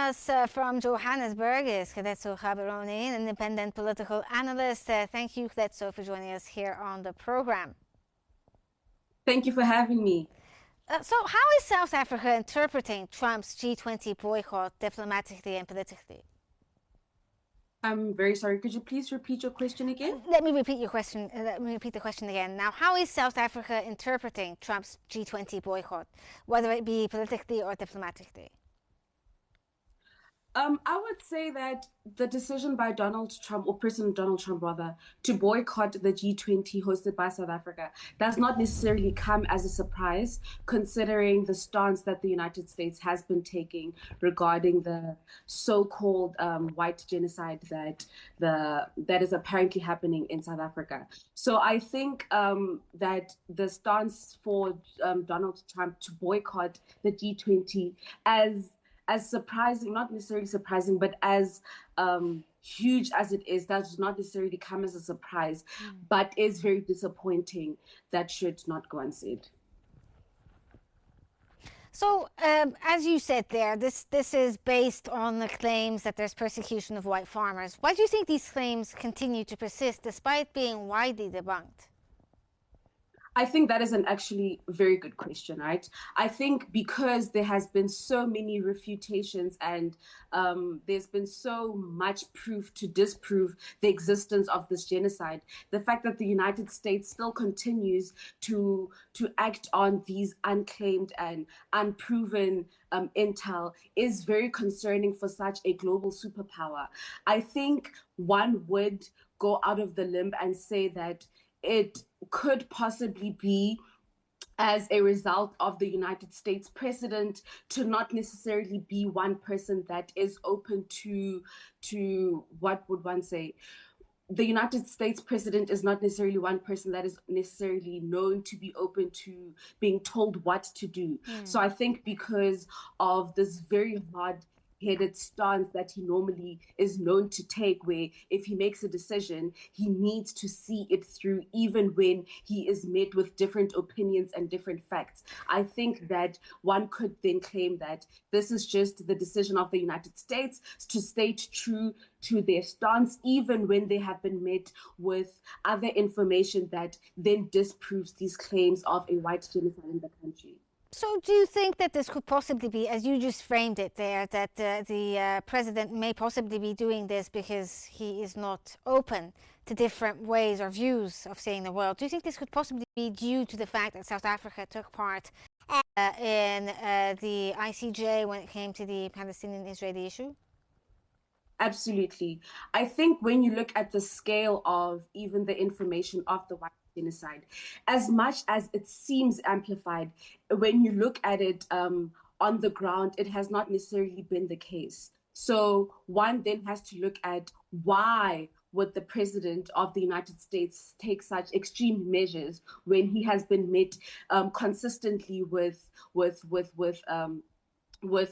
us from Johannesburg is Keletso Gaborone, an independent political analyst. Thank you, Keletso, for joining us here on the program. Thank you for having me. So how is South Africa interpreting Trump's G20 boycott diplomatically and politically? I'm very sorry. Could you please repeat your question again? Let me repeat your question. Let me repeat the question again. Now, how is South Africa interpreting Trump's G20 boycott, whether it be politically or diplomatically? I would say that the decision by Donald Trump, or President Donald Trump rather, to boycott the G20 hosted by South Africa does not necessarily come as a surprise, considering the stance that the United States has been taking regarding the so-called white genocide that is apparently happening in South Africa. So I think that the stance for Donald Trump to boycott the G20 as surprising, not necessarily surprising, but as huge as it is, that does not necessarily come as a surprise, but is very disappointing. That should not go unsaid. So, as you said there, this is based on the claims that there's persecution of white farmers. Why do you think these claims continue to persist despite being widely debunked? I think that is an actually very good question, right? I think because there has been so many refutations and there's been so much proof to disprove the existence of this genocide, the fact that the United States still continues to act on these unclaimed and unproven intel is very concerning for such a global superpower. I think one would go out of the limb and say that it could possibly be as a result of the United States president to not necessarily be one person that is open to what would one say? The United States president is not necessarily one person that is necessarily known to be open to being told what to do. So I think because of this very hard-headed stance that he normally is known to take, where if he makes a decision, he needs to see it through even when he is met with different opinions and different facts. I think that one could then claim that this is just the decision of the United States to stay true to their stance, even when they have been met with other information that then disproves these claims of a white genocide in the country. So do you think that this could possibly be, as you just framed it there, that the president may possibly be doing this because he is not open to different ways or views of seeing the world? Do you think this could possibly be due to the fact that South Africa took part in the ICJ when it came to the Palestinian-Israeli issue? Absolutely. I think when you look at the scale of even the information of the white genocide, as much as it seems amplified, when you look at it on the ground, it has not necessarily been the case. So one then has to look at why would the president of the United States take such extreme measures when he has been met consistently with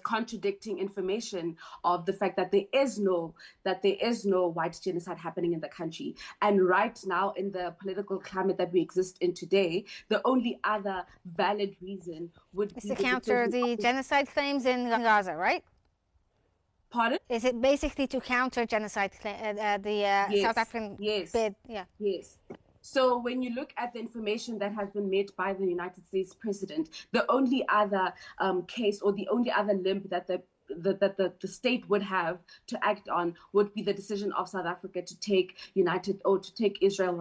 contradicting information of the fact that there is no white genocide happening in the country. And right now, in the political climate that we exist in today, the only other valid reason would be to counter the genocide claims in Gaza, right? Pardon? Is it basically to counter genocide, yes, South African bid? Yeah. Yes. So when you look at the information that has been made by the United States president, the only other case or the only other limb that the state would have to act on would be the decision of South Africa to take Israel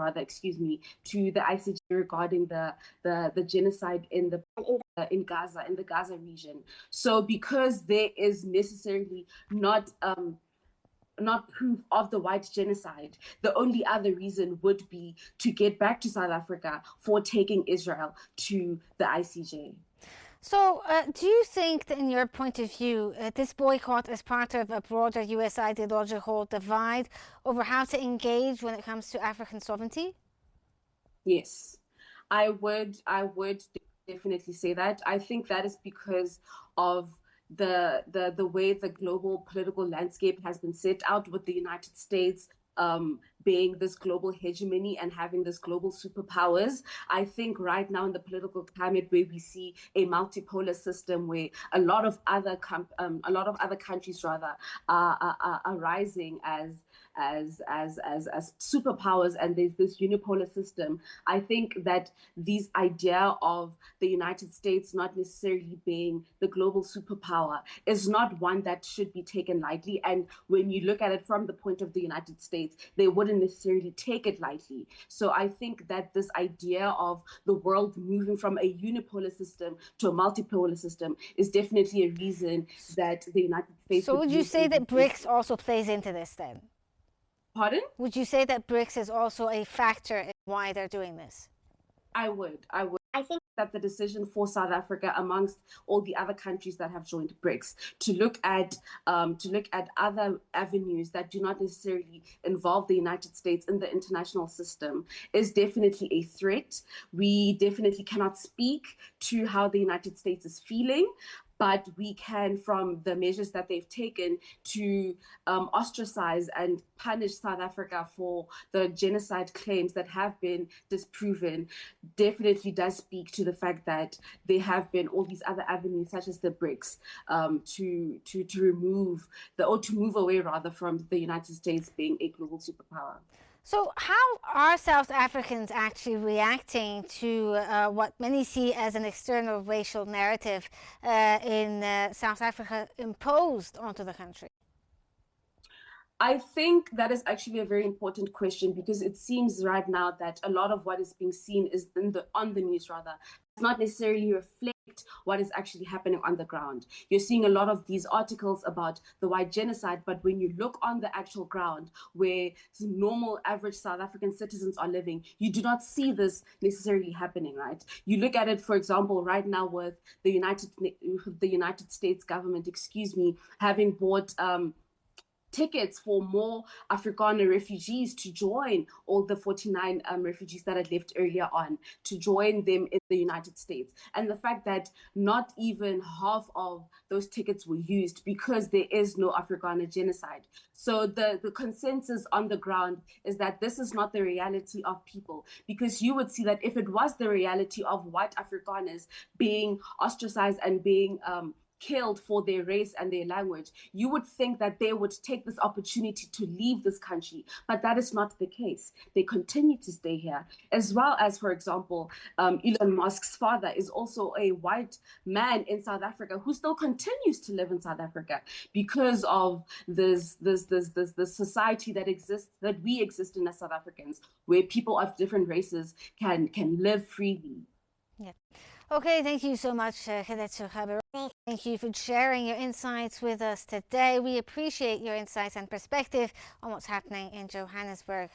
to the ICJ regarding the genocide in Gaza, in the Gaza region. So because there is necessarily not proof of the white genocide, the only other reason would be to get back to South Africa for taking Israel to the ICJ. So do you think, in your point of view, this boycott is part of a broader US ideological divide over how to engage when it comes to African sovereignty? Yes, I would definitely say that. I think that is because of the way the global political landscape has been set out with the United States being this global hegemony and having this global superpowers. I think right now in the political climate where we see a multipolar system where a lot of other countries rather are rising as superpowers, and there's this unipolar system. I think that this idea of the United States not necessarily being the global superpower is not one that should be taken lightly. And when you look at it from the point of the United States, they wouldn't necessarily take it lightly. So I think that this idea of the world moving from a unipolar system to a multipolar system is definitely a reason that the United States. So would you say that BRICS also plays into this then? Pardon? Would you say that BRICS is also a factor in why they're doing this? I would. I think that the decision for South Africa, amongst all the other countries that have joined BRICS, to look at other avenues that do not necessarily involve the United States in the international system, is definitely a threat. We definitely cannot speak to how the United States is feeling, but we can, from the measures that they've taken to ostracize and punish South Africa for the genocide claims that have been disproven, definitely does speak to the fact that there have been all these other avenues, such as the BRICS, to move away rather from the United States being a global superpower. So how are South Africans actually reacting to what many see as an external racial narrative in South Africa imposed onto the country? I think that is actually a very important question, because it seems right now that a lot of what is being seen is on the news rather does not necessarily reflect what is actually happening on the ground. You're seeing a lot of these articles about the white genocide, but when you look on the actual ground where normal average South African citizens are living, you do not see this necessarily happening, right? You look at it, for example, right now with the United States government, having bought tickets for more Afrikaner refugees to join all the 49 refugees that had left earlier on, to join them in the United States. And the fact that not even half of those tickets were used because there is no Afrikaner genocide. So the consensus on the ground is that this is not the reality of people, because you would see that if it was the reality of white Afrikaners being ostracized and being killed for their race and their language, you would think that they would take this opportunity to leave this country. But that is not the case. They continue to stay here. As well as, for example, Elon Musk's father is also a white man in South Africa who still continues to live in South Africa because of this society that exists, that we exist in as South Africans, where people of different races can live freely. Yeah. Okay, thank you so much, Keletso Gaborone. Thank you for sharing your insights with us today. We appreciate your insights and perspective on what's happening in Johannesburg.